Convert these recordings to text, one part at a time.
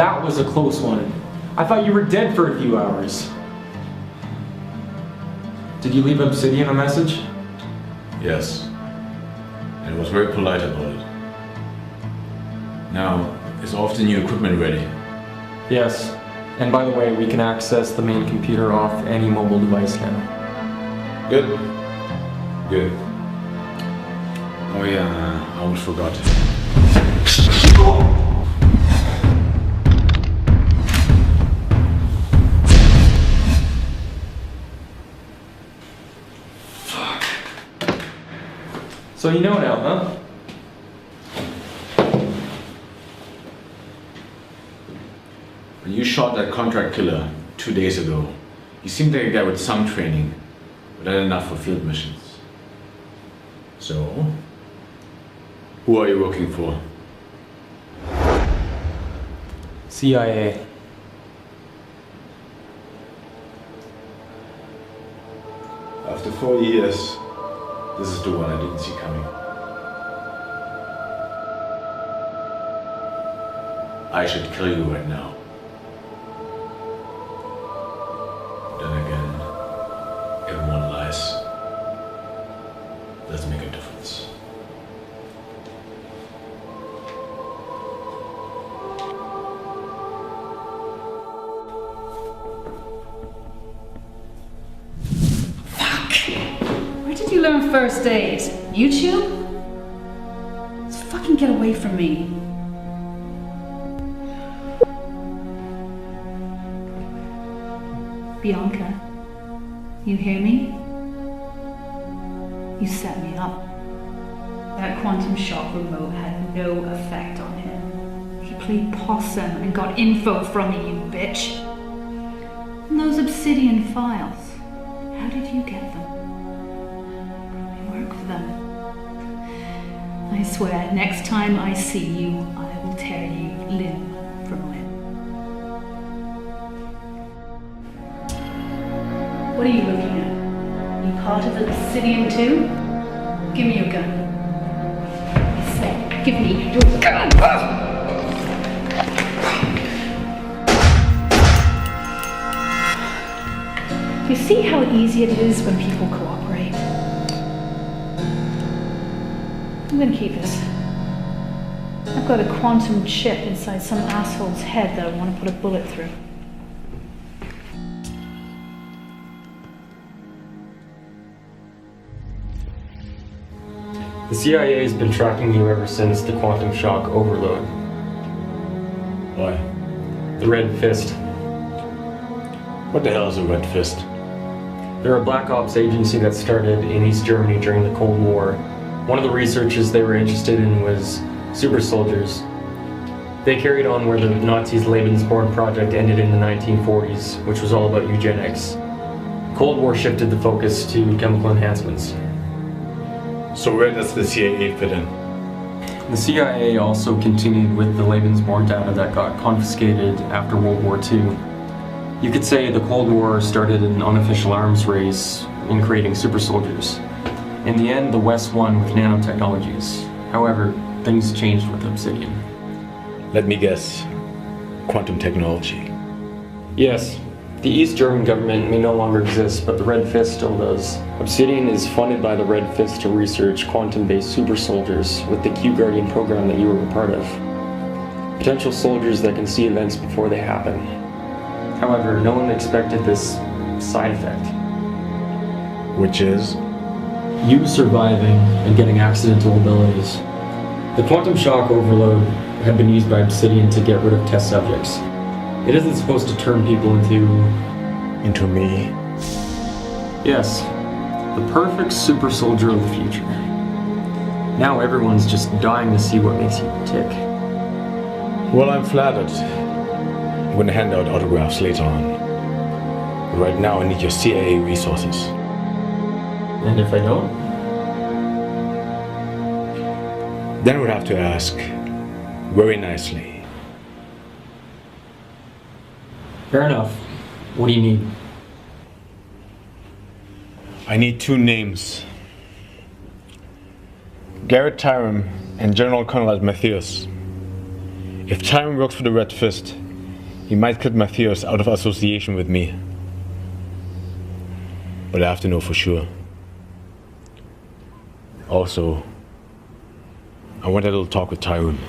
That was a close one. I thought you were dead for a few hours. Did you leave Obsidian a message? Yes. And it was very polite about it. Now, is all of the new equipment ready? Yes. And by the way, we can access the main computer off any mobile device now. Good. Good. Oh yeah, I almost forgot. Fuck. So you know now, huh? When you shot that contract killer 2 days ago, you seemed like a guy with some training, but not enough for field missions. So, who are you working for? CIA. After 4 years, this is the one I didn't see coming. I should kill you right now. Then again, everyone lies. Doesn't make a difference. Where did you learn first aid? YouTube? Let's fucking get away from me. Bianca, you hear me? You set me up. That quantum shock remote had no effect on him. He played possum and got info from me, you bitch. And those Obsidian files, how did you get them? I work for them. I swear, next time I see you, I will tear you limb from limb. What are you looking at? You part of the Obsidian too? Give me your gun. I said, give me your gun! You see how easy it is when people cooperate? I'm gonna keep this. I've got a quantum chip inside some asshole's head that I want to put a bullet through. The CIA has been tracking you ever since the quantum shock overload. Why? The Red Fist. What the hell is a red fist? They're a black ops agency that started in East Germany during the Cold War. One of the researches they were interested in was super soldiers. They carried on where the Nazis' Lebensborn project ended in the 1940s, which was all about eugenics. Cold War shifted the focus to chemical enhancements. So where does the CIA fit in? The CIA also continued with the Lebensborn data that got confiscated after World War II. You could say the Cold War started an unofficial arms race in creating super soldiers. In the end, the West won with nanotechnologies. However, things changed with Obsidian. Let me guess. Quantum technology. Yes, the East German government may no longer exist, but the Red Fist still does. Obsidian is funded by the Red Fist to research quantum-based super soldiers with the Q-Guardian program that you were a part of. Potential soldiers that can see events before they happen. However, no one expected this side effect. Which is? You surviving and getting accidental abilities. The quantum shock overload had been used by Obsidian to get rid of test subjects. It isn't supposed to turn people into... Into me? Yes, the perfect super soldier of the future. Now everyone's just dying to see what makes you tick. Well, I'm flattered. I'm gonna hand out autographs later on. But right now I need your CIA resources. And if I don't? Then I would have to ask, very nicely. Fair enough. What do you need? I need 2 names. Garrett Tyrone and General Conrad Matthews. If Tyrone works for the Red Fist, He might cut Matthias out of association with me. But I have to know for sure. Also, I want a little talk with Tyrone.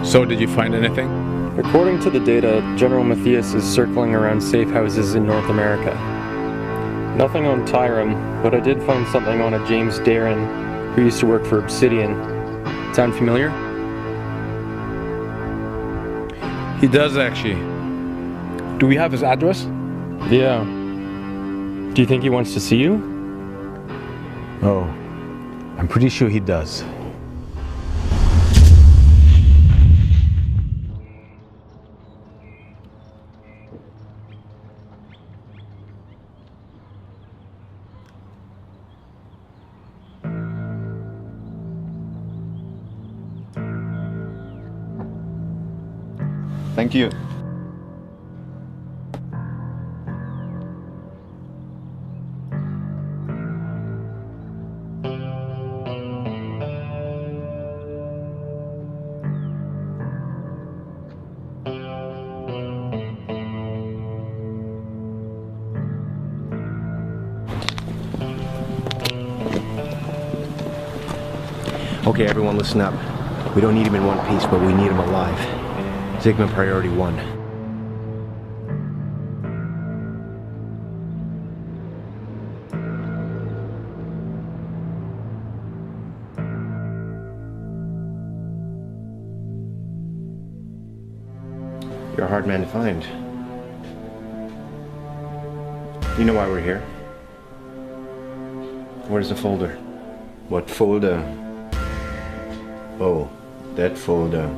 So, did you find anything? According to the data, General Matthias is circling around safe houses in North America. Nothing on Tyrone, but I did find something on a James Darren who used to work for Obsidian. Sound familiar? He does, actually. Do we have his address? Yeah. Do you think he wants to see you? Oh, I'm pretty sure he does. Thank you. Okay, everyone, listen up. We don't need him in one piece, but we need him alive. Zygmunt priority 1. You're a hard man to find. You know why we're here? Where's the folder? What folder? Oh, that folder.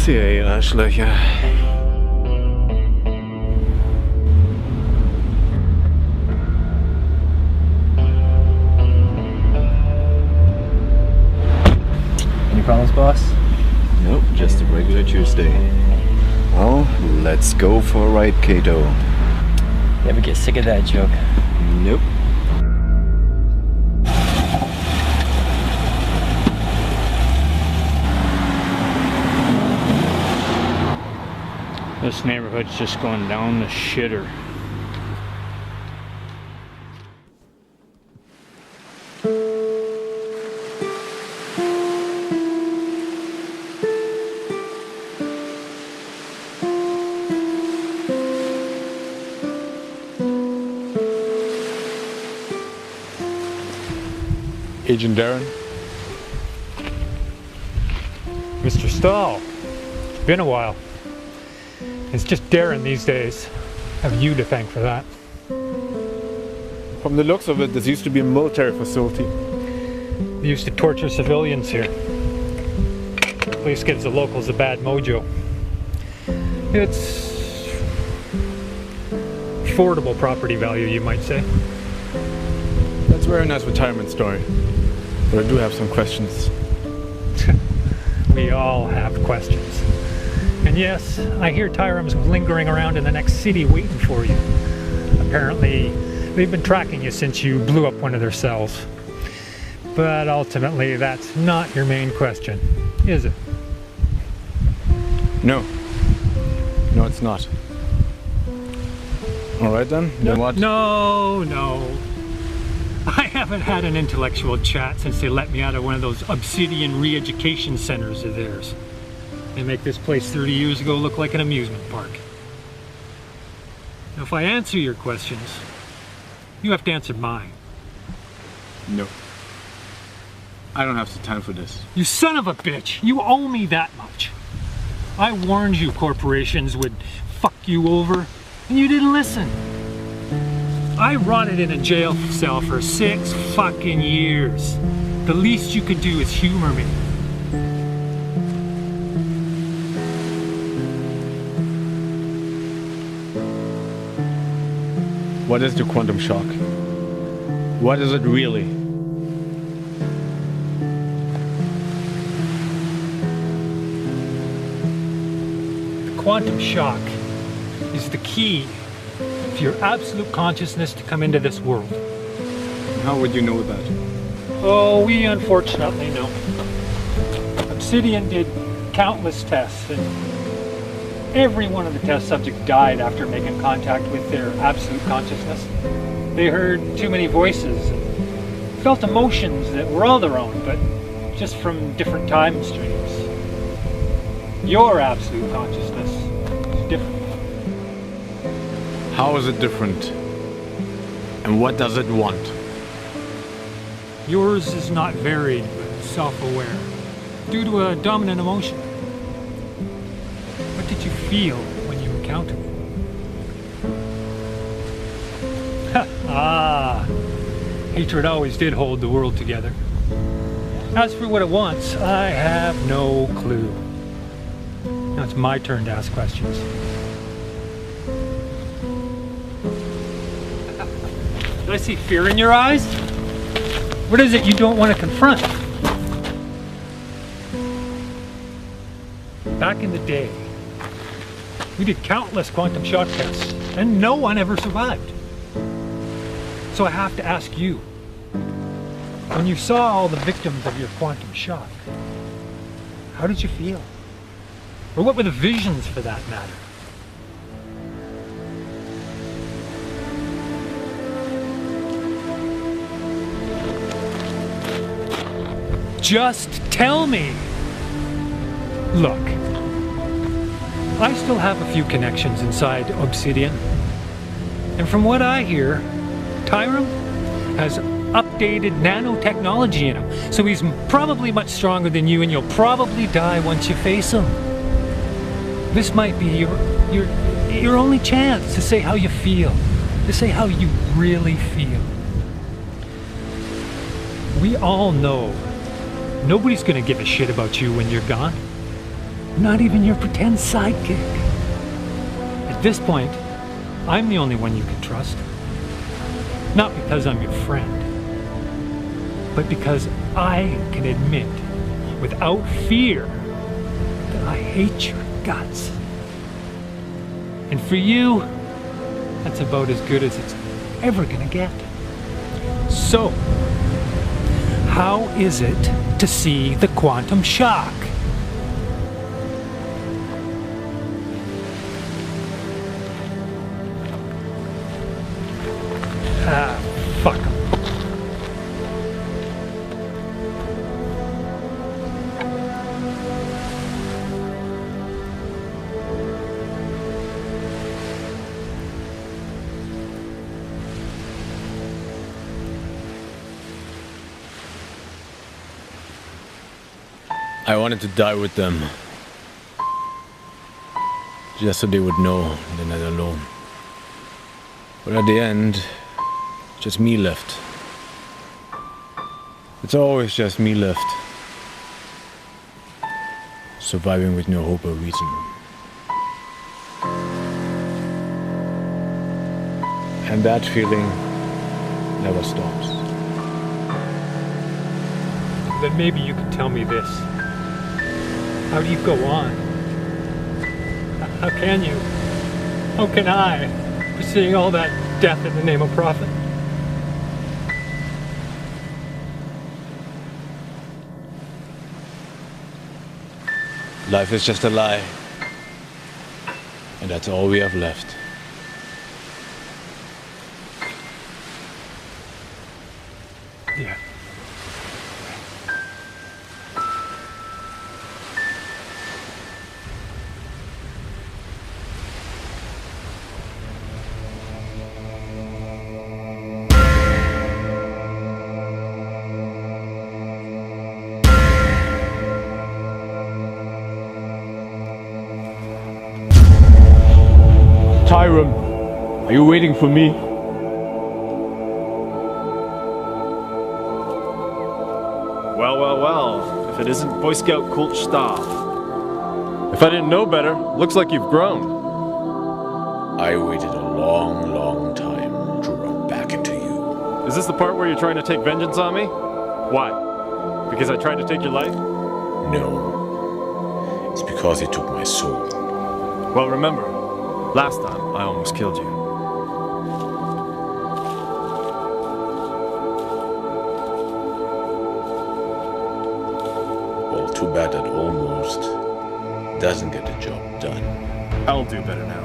CIA-Arschlöcher. Any problems, boss? Nope, just a regular Tuesday. Well, let's go for a ride, Kato. You ever get sick of that joke? Nope. This neighborhood's just going down the shitter. Agent Darren? Mr. Stahl, it's been a while. It's just Darren these days. Have you to thank for that. From the looks of it, this used to be a military facility. They used to torture civilians here. The place gives the locals a bad mojo. It's affordable property value, you might say. That's a very nice retirement story. But I do have some questions. We all have questions. And yes, I hear Tyram's lingering around in the next city waiting for you. Apparently, they've been tracking you since you blew up one of their cells. But ultimately, that's not your main question, is it? No. No, it's not. Alright then, then what? No. I haven't had an intellectual chat since they let me out of one of those Obsidian re-education centers of theirs. They make this place 30 years ago look like an amusement park. Now, if I answer your questions, you have to answer mine. No. I don't have the time for this. You son of a bitch! You owe me that much. I warned you corporations would fuck you over, and you didn't listen. I rotted in a jail cell for 6 fucking years. The least you could do is humor me. What is the quantum shock? What is it really? The quantum shock is the key for your absolute consciousness to come into this world. How would you know that? Oh, we unfortunately know. Obsidian did countless tests, and every one of the test subjects died after making contact with their absolute consciousness. They heard too many voices and felt emotions that were all their own, but just from different time streams. Your absolute consciousness is different. How is it different? And what does it want? Yours is not varied, but self-aware, due to a dominant emotion. What did you feel when you encountered it? Ah, hatred always did hold the world together. As for what it wants, I have no clue. Now it's my turn to ask questions. Did I see fear in your eyes? What is it you don't want to confront? Back in the day, we did countless quantum shock tests, and no one ever survived. So I have to ask you, when you saw all the victims of your quantum shock, how did you feel? Or what were the visions for that matter? Just tell me! Look, I still have a few connections inside Obsidian. And from what I hear, Tyram has updated nanotechnology in him. So he's probably much stronger than you, and you'll probably die once you face him. This might be your only chance to say how you feel, to say how you really feel. We all know nobody's gonna give a shit about you when you're gone. Not even your pretend sidekick. At this point, I'm the only one you can trust. Not because I'm your friend, but because I can admit without fear that I hate your guts. And for you, that's about as good as it's ever gonna get. So, how is it to see the quantum shock? Ah, fuck 'em. I wanted to die with them. just so they would know they're not alone. But at the end, just me left. It's always just me left. Surviving with no hope or reason. And that feeling never stops. Then maybe you can tell me this. How do you go on? How can you? How can I? For seeing all that death in the name of profit. Life is just a lie. And that's all we have left. Yeah. Tyron, are you waiting for me? Well, if it isn't Boy Scout Colt Stahl. If I didn't know better, looks like you've grown. I waited a long, long time to run back into you. Is this the part where you're trying to take vengeance on me? Why? Because I tried to take your life? No. It's because you took my soul. Well, remember, last time I almost killed you. Well, too bad that almost doesn't get the job done. I'll do better now.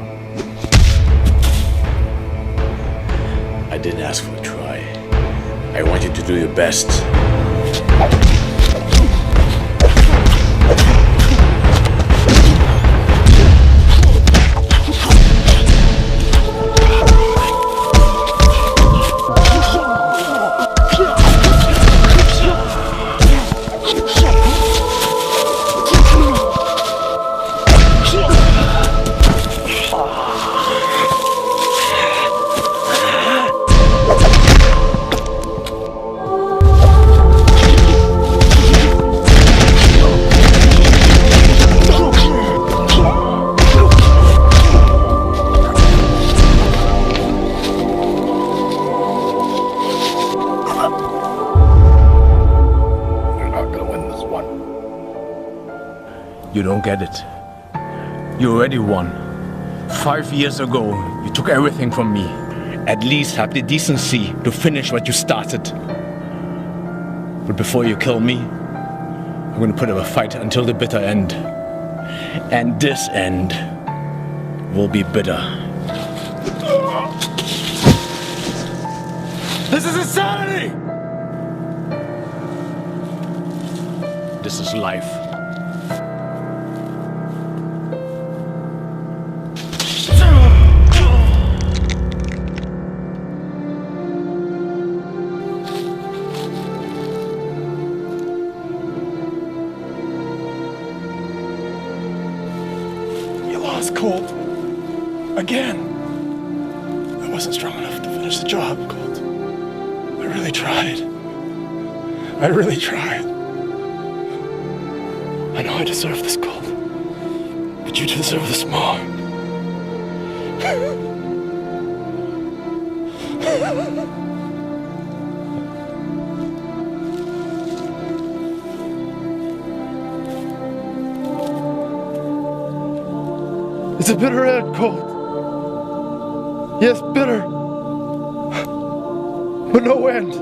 I didn't ask for a try. I want you to do your best. You don't get it. You already won. 5 years ago, you took everything from me. At least have the decency to finish what you started. But before you kill me, I'm gonna put up a fight until the bitter end. And this end will be bitter. This is insanity! This is life. Colt. Again. I wasn't strong enough to finish the job, Colt. I really tried. I really tried. I know I deserve this, Colt. But you deserve this more. It's a bitter end, Colt. Yes, bitter. But no end.